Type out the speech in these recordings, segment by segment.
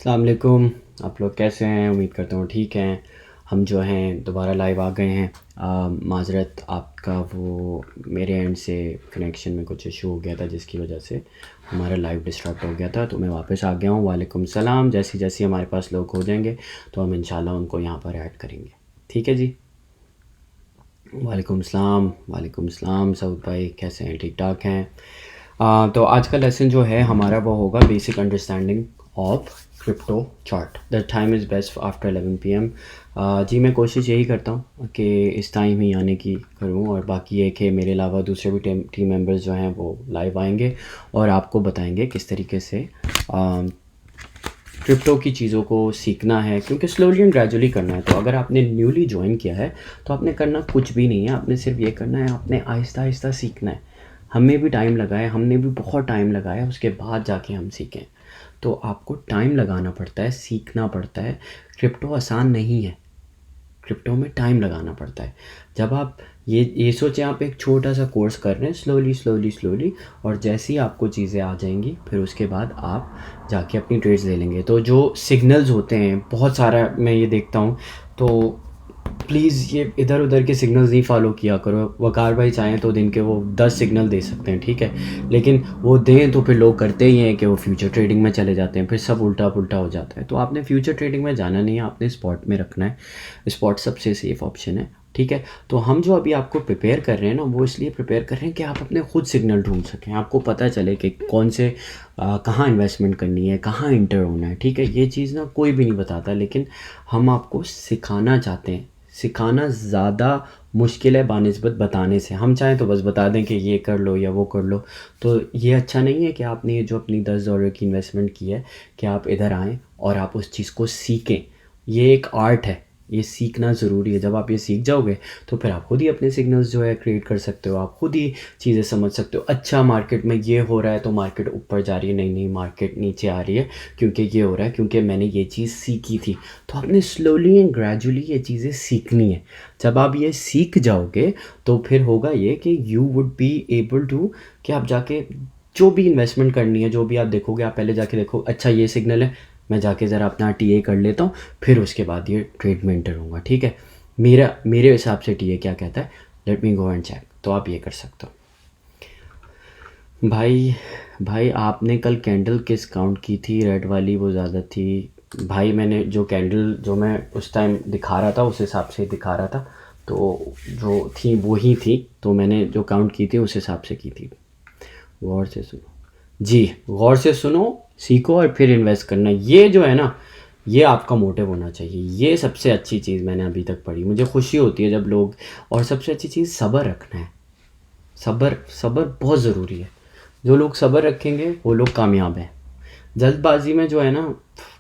अस्सलाम वालेकुम। आप लोग कैसे हैं? उम्मीद करता हूँ ठीक हैं। हम जो हैं दोबारा लाइव आ गए हैं। माज़रत आपका वो मेरे एंड से कनेक्शन में कुछ इशू हो गया था जिसकी वजह से हमारा लाइव डिस्टर्ब हो गया था, तो मैं वापस आ गया हूँ। वालेकुम सलाम। जैसे जैसे हमारे पास लोग हो जाएंगे तो हम इंशाल्लाह उनको यहाँ पर ऐड करेंगे। ठीक है जी। वालेकुम सलाम। वालेकुम सलाम। सऊद भाई कैसे हैं? ठीक ठाक हैं। तो आज का लेसन जो है हमारा वो होगा basic understanding of crypto chart. The time is best after 11 PM। जी मैं कोशिश यही करता हूँ कि इस टाइम ही आने की करूँ, और बाकी ये कि मेरे अलावा दूसरे भी टीम मेंबर्स जो हैं वो लाइव आएंगे और आपको बताएंगे किस तरीके से क्रिप्टो की चीज़ों को सीखना है, क्योंकि स्लोली एंड ग्रेजुअली करना है। तो अगर आपने न्यूली ज्वाइन किया है तो आपने करना कुछ भी नहीं है, आपने सिर्फ ये करना है, आपने आहिस्ता आहिस्ता सीखना है। हमें भी टाइम लगाया, हमने भी बहुत टाइम लगाया, उसके बाद जाके हम सीखें। तो आपको टाइम लगाना पड़ता है, सीखना पड़ता है। क्रिप्टो आसान नहीं है, क्रिप्टो में टाइम लगाना पड़ता है। जब आप ये सोचें आप एक छोटा सा कोर्स कर रहे हैं स्लोली स्लोली स्लोली, और जैसे ही आपको चीज़ें आ जाएंगी फिर उसके बाद आप जाके अपनी ट्रेड्स ले लेंगे। तो जो सिग्नल्स होते हैं बहुत सारा मैं ये देखता हूँ, तो प्लीज़ ये इधर उधर के सिग्नल्स नहीं फॉलो किया करो। वकार भाई चाहें तो दिन के वो 10 सिग्नल दे सकते हैं, ठीक है, लेकिन वो दें तो फिर लोग करते ही हैं कि वो फ्यूचर ट्रेडिंग में चले जाते हैं, फिर सब उल्टा पुल्टा हो जाता है। तो आपने फ्यूचर ट्रेडिंग में जाना नहीं है, आपने स्पॉट में रखना है। स्पॉट सबसे सेफ ऑप्शन है, ठीक है। तो हम जो अभी आपको प्रिपेयर कर रहे हैं ना, वो इसलिए प्रिपेयर कर रहे हैं कि आप अपने खुद सिग्नल ढूंढ सकें, आपको पता चले कि कौन से कहाँ इन्वेस्टमेंट करनी है, कहाँ इंटर होना है, ठीक है। ये चीज़ ना कोई भी नहीं बताता, लेकिन हम आपको सिखाना चाहते हैं। सिखाना ज़्यादा मुश्किल है बानिस्बत बताने से। हम चाहें तो बस बता दें कि ये कर लो या वो कर लो, तो ये अच्छा नहीं है कि आपने ये जो अपनी $10 की इन्वेस्टमेंट की है कि आप इधर आएँ और आप उस चीज़ को सीखें। ये एक आर्ट है, ये सीखना ज़रूरी है। जब आप ये सीख जाओगे तो फिर आप खुद ही अपने सिग्नल्स जो है क्रिएट कर सकते हो, आप खुद ही चीज़ें समझ सकते हो। अच्छा मार्केट में ये हो रहा है तो मार्केट ऊपर जा रही है, नहीं नहीं मार्केट नीचे आ रही है क्योंकि ये हो रहा है, क्योंकि मैंने ये चीज़ सीखी थी। तो आपने स्लोली एंड ग्रेजुअली ये चीज़ें सीखनी है। जब आप ये सीख जाओगे तो फिर होगा ये कि you would be able to, कि आप जाके जो भी इन्वेस्टमेंट करनी है, जो भी आप देखोगे, आप पहले जाके देखो अच्छा ये सिग्नल है, मैं जाके ज़रा अपना टीए कर लेता हूँ, फिर उसके बाद ये ट्रेड में एंटर होऊंगा, ठीक है। मेरे हिसाब से टीए क्या कहता है, let me go and check. तो आप ये कर सकते हो। भाई आपने कल कैंडल किस काउंट की थी? रेड वाली वो ज़्यादा थी। भाई मैंने जो कैंडल जो मैं उस टाइम दिखा रहा था उस हिसाब से दिखा रहा था, तो जो थी वो ही थी, तो मैंने जो काउंट की थी उस हिसाब से की थी। गौर से सुनो जी, गौर से सुनो, सीखो और फिर इन्वेस्ट करना। ये जो है ना, ये आपका मोटिव होना चाहिए। ये सबसे अच्छी चीज़ मैंने अभी तक पढ़ी, मुझे खुशी होती है जब लोग, और सबसे अच्छी चीज़ सब्र रखना है। सब्र सब्र बहुत ज़रूरी है। जो लोग सब्र रखेंगे वो लोग कामयाब हैं। जल्दबाजी में जो है ना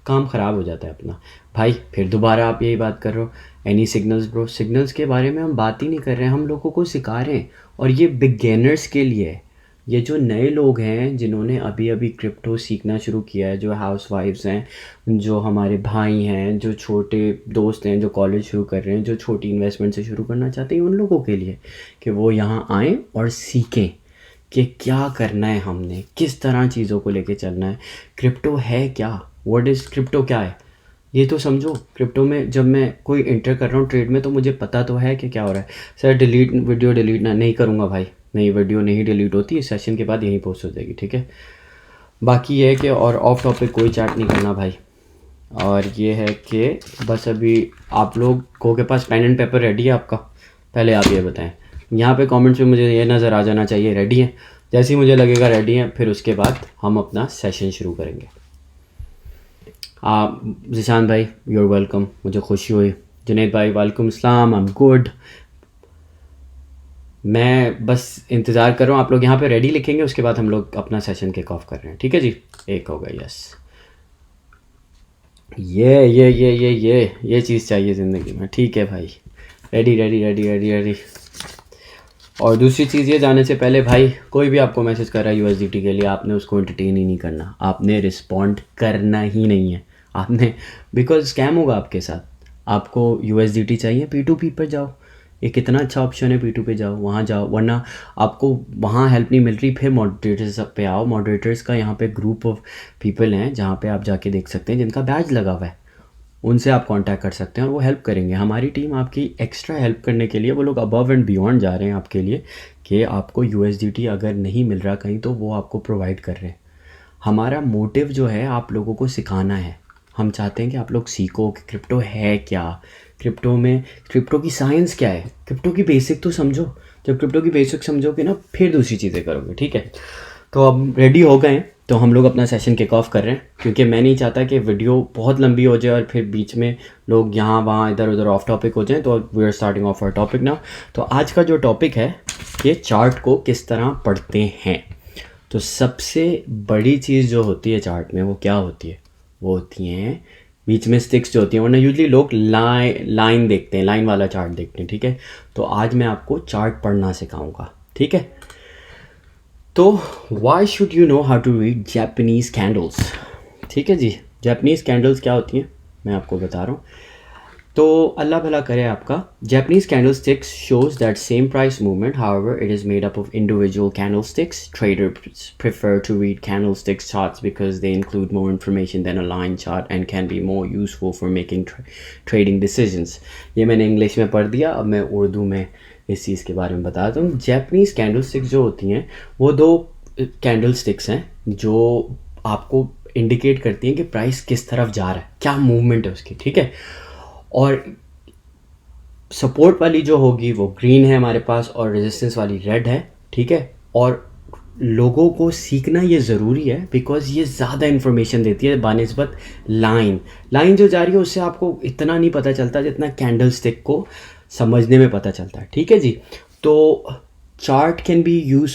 काम ख़राब हो जाता है अपना। भाई फिर दोबारा आप यही बात कर रहे हो, एनी सिग्नल्स ब्रो? सिग्नल्स के बारे में हम बात ही नहीं कर रहे हैं, हम लोगों को सिखा रहे हैं, और ये बिगेनर्स के लिए है। ये जो नए लोग हैं जिन्होंने अभी अभी क्रिप्टो सीखना शुरू किया है, जो हाउस वाइफ्स हैं, जो हमारे भाई हैं, जो छोटे दोस्त हैं, जो कॉलेज शुरू कर रहे हैं, जो छोटी इन्वेस्टमेंट से शुरू करना चाहते हैं, उन लोगों के लिए कि वो यहाँ आएँ और सीखें कि क्या करना है, हमने किस तरह चीज़ों को लेके चलना है। क्रिप्टो है क्या? What is crypto? क्या है ये तो समझो। क्रिप्टो में जब मैं कोई इंटर कर रहा हूँ ट्रेड में, तो मुझे पता तो है कि क्या हो रहा है। सर डिलीट वीडियो डिलीट ना नहीं करूँगा भाई, नहीं वीडियो नहीं डिलीट होती, इस सेशन के बाद यहीं पोस्ट हो जाएगी, ठीक है। बाकी ये है कि और ऑफ टॉपिक कोई चैट नहीं करना भाई। और ये है कि बस अभी आप लोगों के पास पेन एंड पेपर रेडी है आपका? पहले आप ये बताएं, यहाँ पे कमेंट्स में मुझे ये नज़र आ जाना चाहिए रेडी है। जैसे ही मुझे लगेगा रेडी है, फिर उसके बाद हम अपना सेशन शुरू करेंगे। जिशान भाई यूर वेलकम, मुझे खुशी हुई। जुनैद भाई वालेकुम अस्सलाम, आई एम गुड। मैं बस इंतज़ार कर रहा हूँ, आप लोग यहाँ पे रेडी लिखेंगे, उसके बाद हम लोग अपना सेशन किक ऑफ कर रहे हैं, ठीक है जी। एक होगा, यस। ये चीज़ चाहिए ज़िंदगी में, ठीक है भाई। Ready ready ready ready ready. और दूसरी चीज़ ये जाने से पहले भाई, कोई भी आपको मैसेज कर रहा है यूएसडीटी के लिए, आपने उसको एंटरटेन ही नहीं करना, आपने रिस्पॉन्ड करना ही नहीं है आपने, बिकॉज स्कैम होगा आपके साथ। आपको यूएसडीटी चाहिए, P2P पर जाओ। ये कितना अच्छा ऑप्शन है, P2 पे जाओ, वहाँ जाओ, वरना आपको वहाँ हेल्प नहीं मिल रही, फिर मॉडरेटर्स पे आओ। मॉडरेटर्स का यहाँ पे ग्रुप ऑफ पीपल हैं जहाँ पे आप जाके देख सकते हैं जिनका बैज लगा हुआ है, उनसे आप कांटेक्ट कर सकते हैं और वो हेल्प करेंगे। हमारी टीम आपकी एक्स्ट्रा हेल्प करने के लिए, वो लोग अबव एंड बियॉन्ड जा रहे हैं आपके लिए कि आपको USDT अगर नहीं मिल रहा कहीं तो वो आपको प्रोवाइड कर रहे हैं। हमारा मोटिव जो है आप लोगों को सिखाना है। हम चाहते हैं कि आप लोग सीखो कि क्रिप्टो है क्या, क्रिप्टो की साइंस क्या है, क्रिप्टो की बेसिक तो समझो। जब क्रिप्टो की बेसिक समझोगे ना फिर दूसरी चीज़ें करोगे, ठीक है। तो अब रेडी हो गए हैं तो हम लोग अपना सेशन किक ऑफ कर रहे हैं, क्योंकि मैं नहीं चाहता कि वीडियो बहुत लंबी हो जाए और फिर बीच में लोग यहाँ वहाँ इधर उधर ऑफ टॉपिक हो जाएं। तो we are starting of our topic now. तो आज का जो टॉपिक है कि चार्ट को किस तरह पढ़ते हैं। तो सबसे बड़ी चीज़ जो होती है चार्ट में वो क्या होती है, वो होती हैं बीच में स्टिक्स जो होती हैं, वरना यूजली लोग लाइन देखते हैं, लाइन वाला चार्ट देखते हैं, ठीक है। तो आज मैं आपको चार्ट पढ़ना सिखाऊंगा, ठीक है। तो why should you know how to read Japanese candles, ठीक है जी। जापानीज़ कैंडल्स क्या होती हैं मैं आपको बता रहा हूँ। तो अल्लाह भला करे आपका। Japanese candlesticks shows that same price movement, however it is made up of individual candlesticks. Traders prefer to read candlesticks charts because they include more information than a line chart and can be more useful for making trading decisions. ये मैंने English में पढ़ दिया, अब मैं उर्दू में इस चीज़ के बारे में बताता हूँ। Japanese candlesticks जो होती हैं वो दो कैंडलस्टिक्स हैं जो आपको इंडिकेट करती हैं कि प्राइस किस तरफ जा रहा है, क्या मूवमेंट है उसकी, ठीक है। और सपोर्ट वाली जो होगी वो ग्रीन है हमारे पास और रेजिस्टेंस वाली रेड है, ठीक है। और लोगों को सीखना ये ज़रूरी है बिकॉज ये ज़्यादा इन्फॉर्मेशन देती है बानिस्बत लाइन जो जा रही है उससे आपको इतना नहीं पता चलता जितना कैंडल स्टिक को समझने में पता चलता है, ठीक है जी। तो chart can be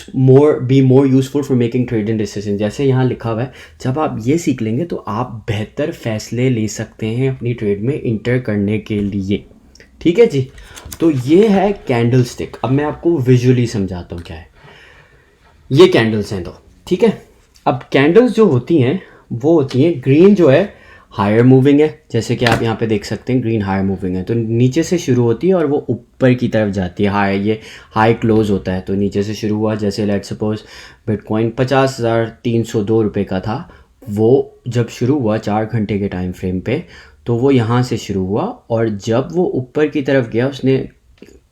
more useful for making trading decision. जैसे यहाँ लिखा हुआ है, जब आप ये सीख लेंगे तो आप बेहतर फैसले ले सकते हैं अपनी ट्रेड में इंटर करने के लिए, ठीक है जी। तो ये है कैंडल स्टिक। अब मैं आपको विजुअली समझाता हूँ क्या है। ये कैंडल्स हैं तो, ठीक है। अब कैंडल्स जो होती हैं वो होती हैं, ग्रीन जो है हायर मूविंग है, जैसे कि आप यहाँ पे देख सकते हैं ग्रीन हायर मूविंग है, तो नीचे से शुरू होती है और वो ऊपर की तरफ जाती है। ये हाई क्लोज होता है, तो नीचे से शुरू हुआ, जैसे लेट सपोज बिटकॉइन 50,302 रुपये का था, वो जब शुरू हुआ 4 घंटे के टाइम फ्रेम पे, तो वो यहाँ से शुरू हुआ और जब वो ऊपर की तरफ गया उसने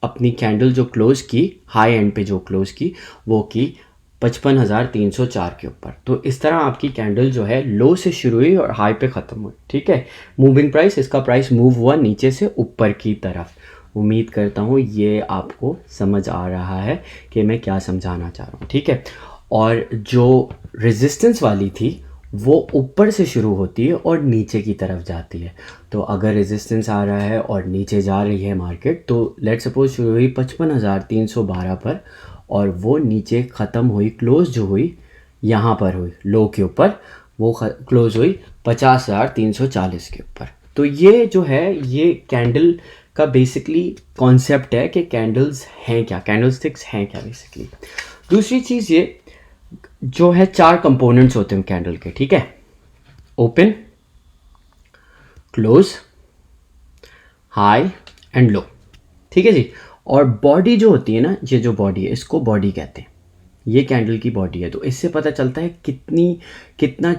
अपनी कैंडल जो क्लोज़ की, हाई एंड पे जो क्लोज़ की वो की 55,304 के ऊपर। तो इस तरह आपकी कैंडल जो है लो से शुरू हुई और हाई पे ख़त्म हुई, ठीक है। मूविंग प्राइस, इसका प्राइस मूव हुआ नीचे से ऊपर की तरफ। उम्मीद करता हूँ ये आपको समझ आ रहा है कि मैं क्या समझाना चाह रहा हूँ, ठीक है। और जो रेजिस्टेंस वाली थी वो ऊपर से शुरू होती है और नीचे की तरफ जाती है। तो अगर रेजिस्टेंस आ रहा है और नीचे जा रही है मार्केट, तो लेट सपोज शुरू हुई 55,312 पर और वो नीचे ख़त्म हुई, क्लोज जो हुई यहाँ पर हुई लो के ऊपर, वो क्लोज हुई 50,340 के ऊपर। तो ये जो है ये कैंडल का बेसिकली कॉन्सेप्ट है कि कैंडल्स हैं क्या, कैंडल स्टिक्स हैं क्या बेसिकली। दूसरी चीज़ ये जो है 4 कंपोनेंट्स होते हैं कैंडल के, ठीक है। Open, close, high and low, ठीक है जी। और बॉडी जो होती है ना, ये जो बॉडी है इसको बॉडी कहते हैं, ये कैंडल की बॉडी है। तो इससे पता चलता है कितना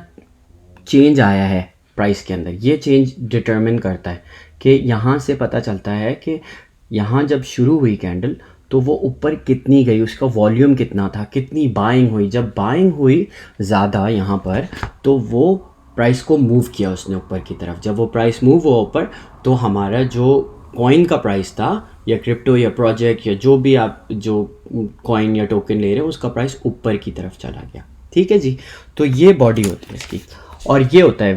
चेंज आया है प्राइस के अंदर। ये चेंज डिटरमिन करता है कि यहाँ से पता चलता है कि यहाँ जब शुरू हुई कैंडल तो वो ऊपर कितनी गई, उसका वॉल्यूम कितना था, कितनी बाइंग हुई। जब बाइंग हुई ज़्यादा यहाँ पर तो वो प्राइस को मूव किया उसने ऊपर की तरफ। जब वो प्राइस मूव हुआ ऊपर तो हमारा जो कॉइन का प्राइस था या क्रिप्टो या प्रोजेक्ट या जो भी आप जो कॉइन या टोकन ले रहे हो उसका प्राइस ऊपर की तरफ चला गया, ठीक है जी। तो ये बॉडी होती है इसकी। और ये होता है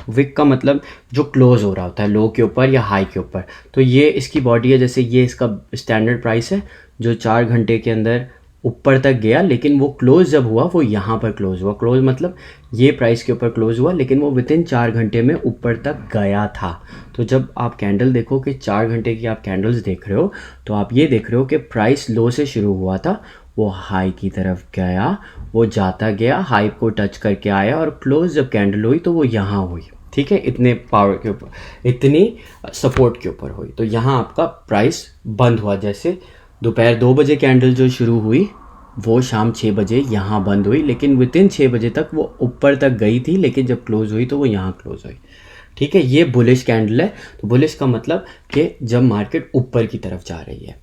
विक का मतलब जो क्लोज हो रहा होता है लो के ऊपर या हाई के ऊपर। तो ये इसकी बॉडी है, जैसे ये इसका स्टैंडर्ड प्राइस है जो 4 घंटे के अंदर ऊपर तक गया, लेकिन वो क्लोज जब हुआ वो यहाँ पर क्लोज हुआ। क्लोज मतलब ये प्राइस के ऊपर क्लोज हुआ लेकिन वो विद इन 4 घंटे में ऊपर तक गया था। तो जब आप कैंडल देखो कि 4 घंटे की आप कैंडल्स देख रहे हो तो आप ये देख रहे हो कि प्राइस लो से शुरू हुआ था, वो हाई की तरफ गया, वो जाता गया, हाई को टच करके आया और क्लोज जब कैंडल हुई तो वो यहाँ हुई, ठीक है, इतने पावर के ऊपर, इतनी सपोर्ट के ऊपर हुई। तो यहाँ आपका प्राइस बंद हुआ, जैसे दोपहर 2 बजे कैंडल जो शुरू हुई वो शाम 6 बजे यहाँ बंद हुई, लेकिन वितिन 6 बजे तक वो ऊपर तक गई थी, लेकिन जब क्लोज हुई तो वो यहाँ क्लोज हुई। ठीक है, ये बुलिश कैंडल है। तो बुलिश का मतलब कि जब मार्केट ऊपर की तरफ जा रही है।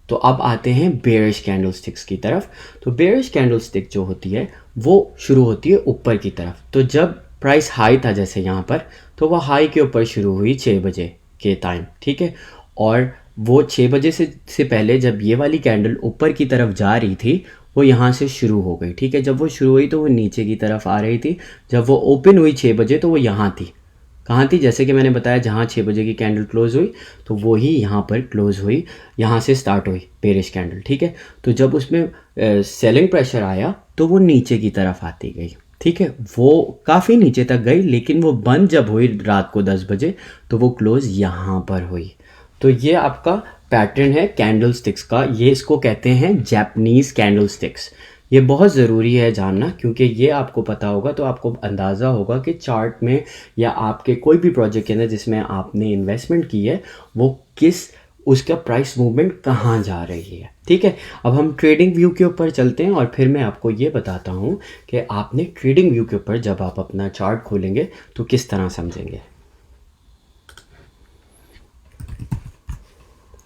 तो अब आते हैं बेयरिश कैंडल स्टिक्स की तरफ। तो बेयरिश कैंडल स्टिक जो होती है वो शुरू होती है ऊपर की तरफ। तो जब प्राइस हाई था जैसे यहाँ पर, तो वह हाई के ऊपर शुरू हुई 6 बजे के टाइम, ठीक है। और वो 6 बजे से पहले जब ये वाली कैंडल ऊपर की तरफ जा रही थी, वो यहाँ से शुरू हो गई, ठीक है। जब वो शुरू हुई तो वो नीचे की तरफ आ रही थी। जब वो ओपन हुई 6 बजे तो वो यहाँ थी। कहाँ थी? जैसे कि मैंने बताया, जहाँ 6 बजे की कैंडल क्लोज हुई तो वो ही यहाँ पर क्लोज हुई, यहाँ से स्टार्ट हुई बेरिश कैंडल, ठीक है। तो जब उसमें सेलिंग प्रेशर आया तो वो नीचे की तरफ आती गई, ठीक है। वो काफ़ी नीचे तक गई, लेकिन वो बंद जब हुई रात को 10 बजे तो वो क्लोज यहाँ पर हुई। तो ये आपका पैटर्न है कैंडल स्टिक्स का। ये इसको कहते हैं जापानीज़ कैंडल स्टिक्स। ये बहुत ज़रूरी है जानना, क्योंकि ये आपको पता होगा तो आपको अंदाज़ा होगा कि चार्ट में या आपके कोई भी प्रोजेक्ट के अंदर जिसमें आपने इन्वेस्टमेंट की है वो किस, उसका प्राइस मूवमेंट कहाँ जा रही है, ठीक है। अब हम ट्रेडिंग व्यू के ऊपर चलते हैं और फिर मैं आपको ये बताता हूँ कि आपने ट्रेडिंग व्यू के ऊपर जब आप अपना चार्ट खोलेंगे तो किस तरह समझेंगे।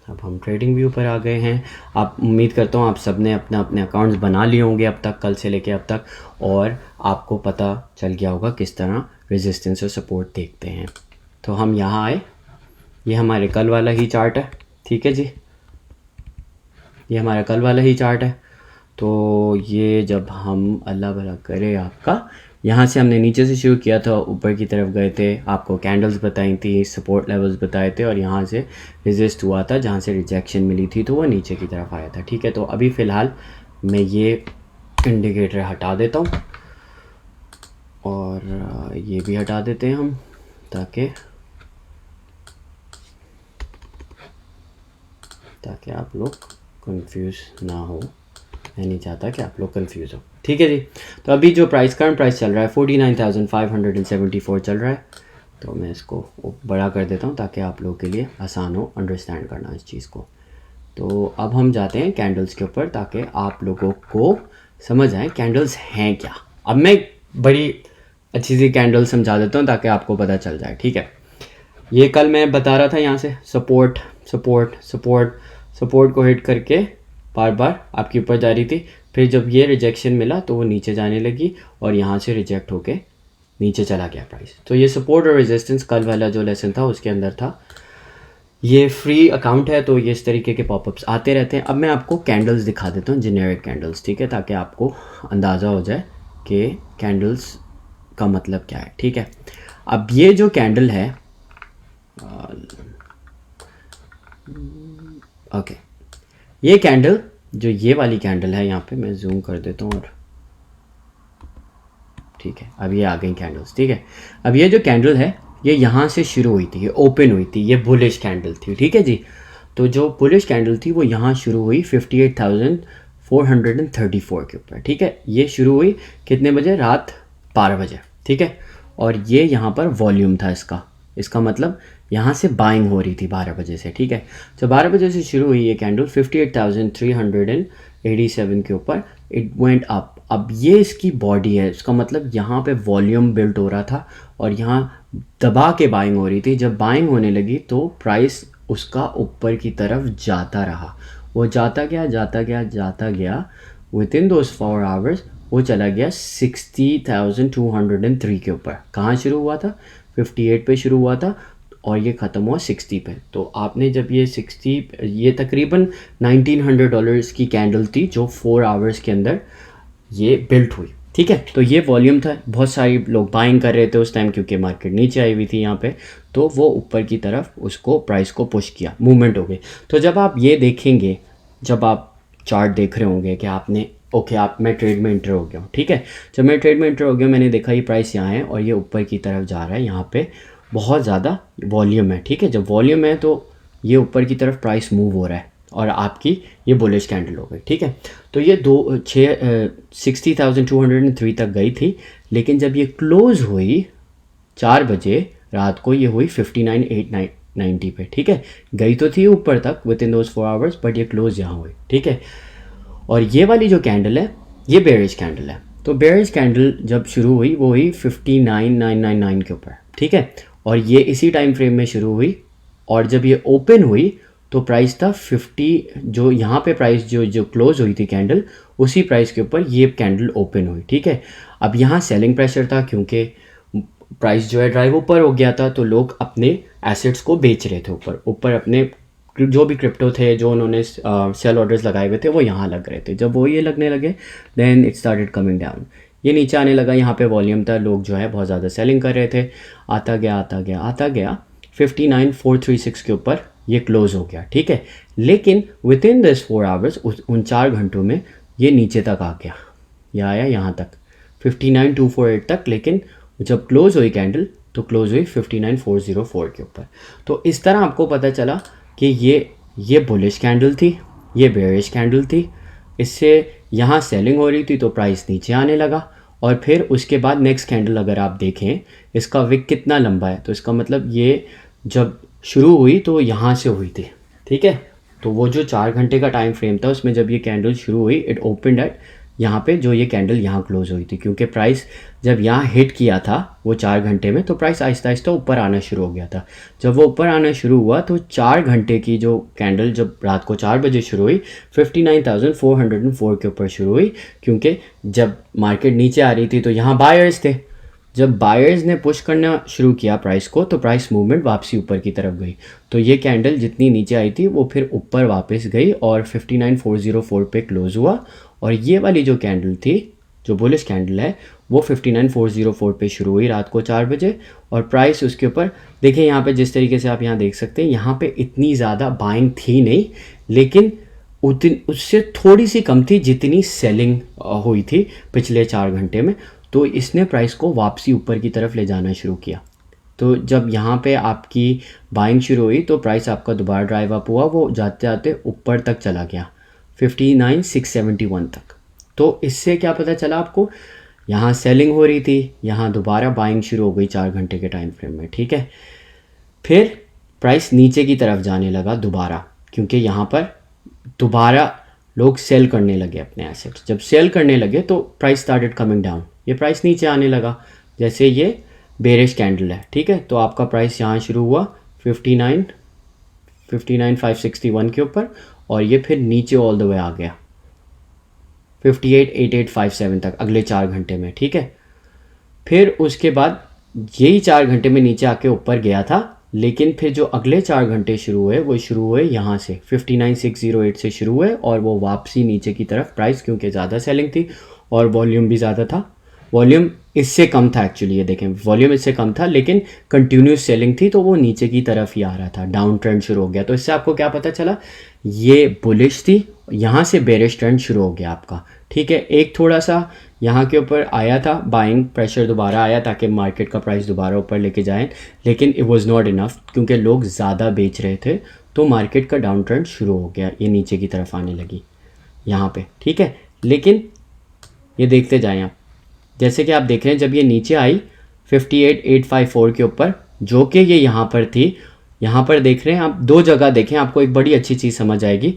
अब हम ट्रेडिंग व्यू पर आ गए हैं। आप, उम्मीद करता हूँ आप सब ने अपने अपने अकाउंट्स बना लिए होंगे अब तक, कल से लेके अब तक, और आपको पता चल गया होगा किस तरह रेजिस्टेंस और सपोर्ट देखते हैं। तो हम यहाँ आए, ये हमारे कल वाला ही चार्ट है, ठीक है जी, ये हमारा कल वाला ही चार्ट है। तो ये जब हम, अल्लाह भला करे आपका, यहाँ से हमने नीचे से शुरू किया था, ऊपर की तरफ गए थे, आपको कैंडल्स बताई थी, सपोर्ट लेवल्स बताए थे, और यहाँ से रेजिस्ट हुआ था, जहाँ से रिजेक्शन मिली थी तो वो नीचे की तरफ आया था, ठीक है। तो अभी फ़िलहाल मैं ये इंडिकेटर हटा देता हूँ और ये भी हटा देते हैं हम, ताकि आप लोग कंफ्यूज ना हो। मैं नहीं चाहता कि आप लोग कंफ्यूज हो, ठीक है जी। तो अभी जो प्राइस, करंट प्राइस चल रहा है 49,574 चल रहा है। तो मैं इसको बड़ा कर देता हूँ ताकि आप लोगों के लिए आसान हो अंडरस्टैंड करना इस चीज़ को। तो अब हम जाते हैं कैंडल्स के ऊपर ताकि आप लोगों को समझ आए कैंडल्स हैं क्या। अब मैं बड़ी अच्छी सी कैंडल समझा देता हूँ ताकि आपको पता चल जाए, ठीक है। ये कल मैं बता रहा था, यहाँ से सपोर्ट सपोर्ट सपोर्ट सपोर्ट को हिट करके बार बार आपके ऊपर जा रही थी। फिर जब ये रिजेक्शन मिला तो वो नीचे जाने लगी और यहाँ से रिजेक्ट होके नीचे चला गया प्राइस। तो ये सपोर्ट और रेजिस्टेंस कल वाला जो लेसन था उसके अंदर था। ये फ्री अकाउंट है तो ये इस तरीके के पॉपअप्स आते रहते हैं। अब मैं आपको कैंडल्स दिखा देता हूँ, जेनेरिक कैंडल्स, ठीक है, ताकि आपको अंदाज़ा हो जाए कि कैंडल्स का मतलब क्या है, ठीक है। अब ये जो कैंडल है, ओके, ये कैंडल, जो ये वाली कैंडल है, यहाँ पे मैं जूम कर देता हूँ और ठीक है, अब ये आ गई कैंडल्स, ठीक है। अब ये जो कैंडल है ये यहाँ से शुरू हुई थी, ये ओपन हुई थी, ये बुलिश कैंडल थी, ठीक है जी। तो जो बुलिश कैंडल थी वो यहाँ शुरू हुई 58,434 के ऊपर, ठीक है। ये शुरू हुई कितने बजे? रात 12 बजे, ठीक है। और ये यहाँ पर वॉल्यूम था इसका मतलब यहाँ से बाइंग हो रही थी 12 बजे से, ठीक है। तो 12 बजे से शुरू हुई ये कैंडल 58,387 के ऊपर, इट वेंट अप। अब ये इसकी बॉडी है, इसका मतलब यहाँ पे वॉल्यूम बिल्ड हो रहा था और यहाँ दबा के बाइंग हो रही थी। जब बाइंग होने लगी तो प्राइस उसका ऊपर की तरफ जाता रहा, वो जाता गया विद इन दोज 4 आवर्स वो चला गया 60,203 के ऊपर। कहाँ शुरू हुआ था? 58 पे शुरू हुआ था और ये ख़त्म हुआ 60 पे। तो आपने जब ये 60, ये तकरीबन $1900 की कैंडल थी जो 4 आवर्स के अंदर ये बिल्ट हुई, ठीक है। तो ये वॉल्यूम था, बहुत सारे लोग बाइंग कर रहे थे उस टाइम क्योंकि मार्केट नीचे आई हुई थी यहाँ पे, तो वो ऊपर की तरफ उसको, प्राइस को पुश किया, मूवमेंट हो गई। तो जब आप ये देखेंगे, जब आप चार्ट देख रहे होंगे कि आपने, ओके, मैं ट्रेड में इंटर हो गया हूँ, ठीक है। जब मैं ट्रेड में इंटर हो गया, मैंने देखा ये प्राइस यहाँ है और ये ऊपर की तरफ जा रहा है, यहाँ पे बहुत ज़्यादा वॉल्यूम है, ठीक है। जब वॉल्यूम है तो ये ऊपर की तरफ प्राइस मूव हो रहा है और आपकी ये बुलिश कैंडल हो गई, ठीक है। तो ये 60,203 तक गई थी, लेकिन जब ये क्लोज हुई 4 बजे रात को ये हुई 59,890 पे, ठीक है। गई तो थी ऊपर तक with in those 4 hours, but ये क्लोज यहाँ हुई, ठीक है। और ये वाली जो कैंडल है ये बेयरिश कैंडल है। तो बेयरिश कैंडल जब शुरू हुई वो हुई 59,999 के ऊपर, ठीक है। और ये इसी टाइम फ्रेम में शुरू हुई, और जब ये ओपन हुई तो प्राइस था 50, जो यहाँ पे प्राइस जो क्लोज हुई थी कैंडल, उसी प्राइस के ऊपर ये कैंडल ओपन हुई, ठीक है। अब यहाँ सेलिंग प्रेशर था क्योंकि प्राइस जो है ड्राइव ऊपर हो गया था, तो लोग अपने एसेट्स को बेच रहे थे ऊपर अपने जो भी क्रिप्टो थे, जो उन्होंने सेल ऑर्डर्स लगाए हुए थे वो यहाँ लग रहे थे। जब वो ये लगने लगे then it started coming down, ये नीचे आने लगा। यहाँ पे वॉल्यूम था, लोग जो है बहुत ज़्यादा सेलिंग कर रहे थे, आता गया 59,436 के ऊपर ये क्लोज हो गया, ठीक है। लेकिन विद इन दिस 4 आवर्स, उन 4 घंटों में ये नीचे तक आ गया, ये आया यहाँ तक 59,248 तक, लेकिन जब क्लोज हुई कैंडल तो क्लोज हुई 59,404 के ऊपर। तो इस तरह आपको पता चला कि ये बुलिश कैंडल थी, ये बेयरिश कैंडल थी। इससे यहाँ सेलिंग हो रही थी तो प्राइस नीचे आने लगा, और फिर उसके बाद नेक्स्ट कैंडल अगर आप देखें इसका विक कितना लंबा है, तो इसका मतलब ये जब शुरू हुई तो यहाँ से हुई थी, ठीक है। तो वो जो 4 घंटे का टाइम फ्रेम था उसमें जब ये कैंडल शुरू हुई इट ओपनड एट यहाँ पे, जो ये कैंडल यहाँ क्लोज हुई थी, क्योंकि प्राइस जब यहाँ हिट किया था वो 4 घंटे में, तो प्राइस आहिस्ता आहिस्ता ऊपर आना शुरू हो गया था। जब वो ऊपर आना शुरू हुआ तो 4 घंटे की जो कैंडल जब रात को 4 बजे शुरू हुई 59,404 के ऊपर शुरू हुई, क्योंकि जब मार्केट नीचे आ रही थी तो यहाँ बायर्स थे। जब बायर्स ने पुश करना शुरू किया प्राइस को तो प्राइस मूवमेंट वापसी ऊपर की तरफ गई। तो ये कैंडल जितनी नीचे आई थी वो फिर ऊपर वापस गई और 59,404 पे क्लोज हुआ। और ये वाली जो कैंडल थी, जो बुलिश कैंडल है, वो 59,404 पे शुरू हुई रात को 4 बजे, और प्राइस उसके ऊपर देखिए यहाँ पे जिस तरीके से आप यहाँ देख सकते हैं, यहाँ पे इतनी ज़्यादा बाइंग थी नहीं, लेकिन उससे थोड़ी सी कम थी जितनी सेलिंग हुई थी पिछले 4 घंटे में। तो इसने प्राइस को वापसी ऊपर की तरफ ले जाना शुरू किया। तो जब यहाँ पे आपकी बाइंग शुरू हुई तो प्राइस आपका दोबारा ड्राइव अप हुआ, वो जाते जाते ऊपर तक चला गया 59,671 तक। तो इससे क्या पता चला आपको, यहाँ सेलिंग हो रही थी, यहाँ दोबारा बाइंग शुरू हो गई 4 घंटे के टाइम फ्रेम में, ठीक है। फिर प्राइस नीचे की तरफ जाने लगा दोबारा, क्योंकि यहाँ पर दोबारा लोग सेल करने लगे अपने एसेट्स। जब सेल करने लगे तो प्राइस स्टार्टेड कमिंग डाउन, ये प्राइस नीचे आने लगा। जैसे ये बेरिश कैंडल है, ठीक है, तो आपका प्राइस यहाँ शुरू हुआ 59,561 के ऊपर, और ये फिर नीचे ऑल द वे आ गया 58,8857 तक अगले 4 घंटे में, ठीक है। फिर उसके बाद यही 4 घंटे में नीचे आके ऊपर गया था, लेकिन फिर जो अगले 4 घंटे शुरू हुए वो शुरू हुए यहाँ से 59,608 से शुरू हुए, और वो वापसी नीचे की तरफ प्राइस, क्योंकि ज़्यादा सेलिंग थी और वॉल्यूम भी ज़्यादा था। वॉल्यूम इससे कम था एक्चुअली, ये देखें वॉल्यूम इससे कम था, लेकिन कंटिन्यूस सेलिंग थी तो वो नीचे की तरफ ही आ रहा था, डाउन ट्रेंड शुरू हो गया। तो इससे आपको क्या पता चला, ये बुलिश थी, यहाँ से बेरिश ट्रेंड शुरू हो गया आपका, ठीक है। एक थोड़ा सा यहाँ के ऊपर आया था बाइंग प्रेशर, दोबारा आया ताकि मार्केट का प्राइस दोबारा ऊपर लेके जाएं, लेकिन इट वाज नॉट इनफ, क्योंकि लोग ज़्यादा बेच रहे थे, तो मार्केट का डाउन ट्रेंड शुरू हो गया, ये नीचे की तरफ आने लगी यहाँ पे, ठीक है। लेकिन ये देखते जाएं आप, जैसे कि आप देख रहे हैं जब ये नीचे आई 58,854 के ऊपर, जो कि ये यहाँ पर थी, यहाँ पर देख रहे हैं आप, 2 जगह देखें आपको एक बड़ी अच्छी चीज़ समझ आएगी।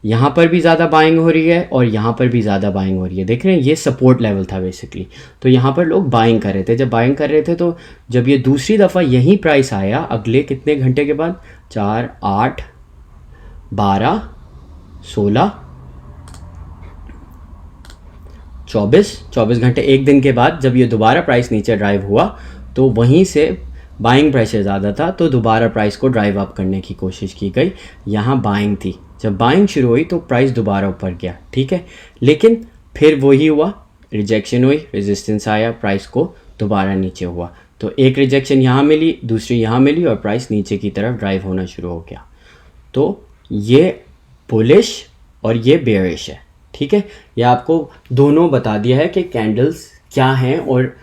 यहाँ पर भी ज़्यादा बाइंग हो रही है और यहाँ पर भी ज़्यादा बाइंग हो रही है, देख रहे हैं, ये सपोर्ट लेवल था बेसिकली। तो यहाँ पर लोग बाइंग कर रहे थे। जब बाइंग कर रहे थे तो जब ये दूसरी दफ़ा यही प्राइस आया अगले कितने घंटे के बाद, 4, 8, 12, 16, 24 घंटे, एक दिन के बाद जब ये दोबारा प्राइस नीचे ड्राइव हुआ, तो वहीं से बाइंग प्रेशर ज़्यादा था, तो दोबारा प्राइस को ड्राइव अप करने की कोशिश की गई। यहाँ बाइंग थी, जब बाइंग शुरू हुई तो प्राइस दोबारा ऊपर गया, ठीक है। लेकिन फिर वही हुआ, रिजेक्शन हुई, रेजिस्टेंस आया, प्राइस को दोबारा नीचे हुआ। तो एक रिजेक्शन यहाँ मिली, दूसरी यहाँ मिली, और प्राइस नीचे की तरफ ड्राइव होना शुरू हो गया। तो ये बुलिश और ये बेयरिश है, ठीक है। ये आपको दोनों बता दिया है कि कैंडल्स क्या हैं और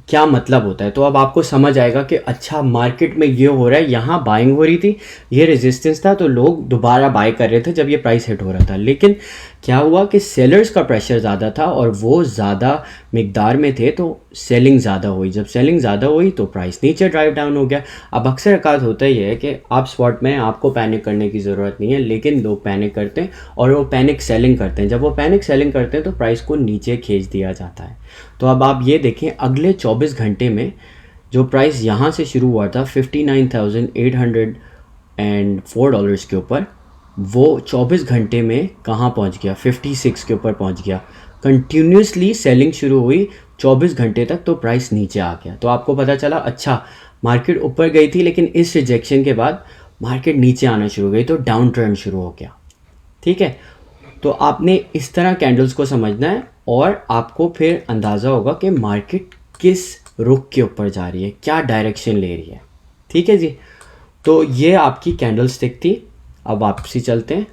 क्या मतलब होता है। तो अब आपको समझ आएगा कि अच्छा मार्केट में ये हो रहा है, यहाँ बाइंग हो रही थी, ये रेजिस्टेंस था, तो लोग दोबारा बाय कर रहे थे जब ये प्राइस हिट हो रहा था। लेकिन क्या हुआ कि सेलर्स का प्रेशर ज़्यादा था और वो ज़्यादा मिकदार में थे, तो सेलिंग ज़्यादा हुई, जब सेलिंग ज़्यादा हुई तो प्राइस नीचे ड्राइव डाउन हो गया। अब अक्सर औकात होता ही है कि आप स्पॉट में आपको पैनिक करने की ज़रूरत नहीं है, लेकिन लोग पैनिक करते हैं और वो पैनिक सेलिंग करते हैं। जब वो पैनिक सेलिंग करते हैं तो प्राइस को नीचे खींच दिया जाता है। तो अब आप ये देखें, अगले 24 घंटे में जो प्राइस यहाँ से शुरू हुआ था $59,804 के ऊपर, वो 24 घंटे में कहाँ पहुँच गया, 56 के ऊपर पहुँच गया। कंटिन्यूसली सेलिंग शुरू हुई 24 घंटे तक, तो प्राइस नीचे आ गया। तो आपको पता चला अच्छा मार्केट ऊपर गई थी, लेकिन इस रिजेक्शन के बाद मार्केट नीचे आना शुरू हो गई, तो डाउन ट्रेंड शुरू हो गया। ठीक है, तो आपने इस तरह कैंडल्स को समझना है और आपको फिर अंदाज़ा होगा कि मार्केट किस रुख के ऊपर जा रही है, क्या डायरेक्शन ले रही है। ठीक है जी, तो ये आपकी कैंडल स्टिक थी। अब वापसी चलते हैं।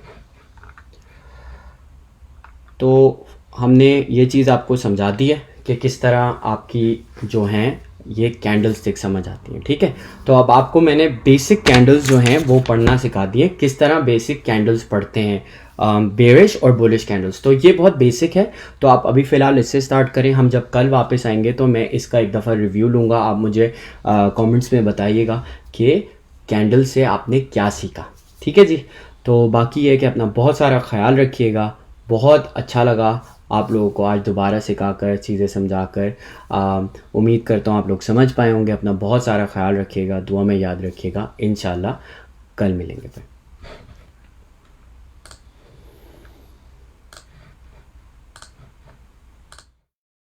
तो हमने ये चीज़ आपको समझा दी है कि किस तरह आपकी जो हैं ये कैंडल स्टिक समझ आती हैं। ठीक है, तो अब आपको मैंने बेसिक कैंडल्स जो हैं वो पढ़ना सिखा दिए, किस तरह बेसिक कैंडल्स पढ़ते हैं, बेरिश और बुलिश कैंडल्स। तो ये बहुत बेसिक है, तो आप अभी फ़िलहाल इससे स्टार्ट करें। हम जब कल वापस आएंगे तो मैं इसका एक दफ़ा रिव्यू लूँगा। आप मुझे कमेंट्स में बताइएगा कि कैंडल से आपने क्या सीखा। ठीक है जी, तो बाकी ये है कि अपना बहुत सारा ख्याल रखिएगा। बहुत अच्छा लगा आप लोगों को आज दोबारा सिखाकर, चीज़ें समझाकर। उम्मीद करता हूँ आप लोग समझ पाए होंगे। अपना बहुत सारा ख्याल रखिएगा, दुआ में याद रखिएगा। इंशाल्लाह कल मिलेंगे फिर।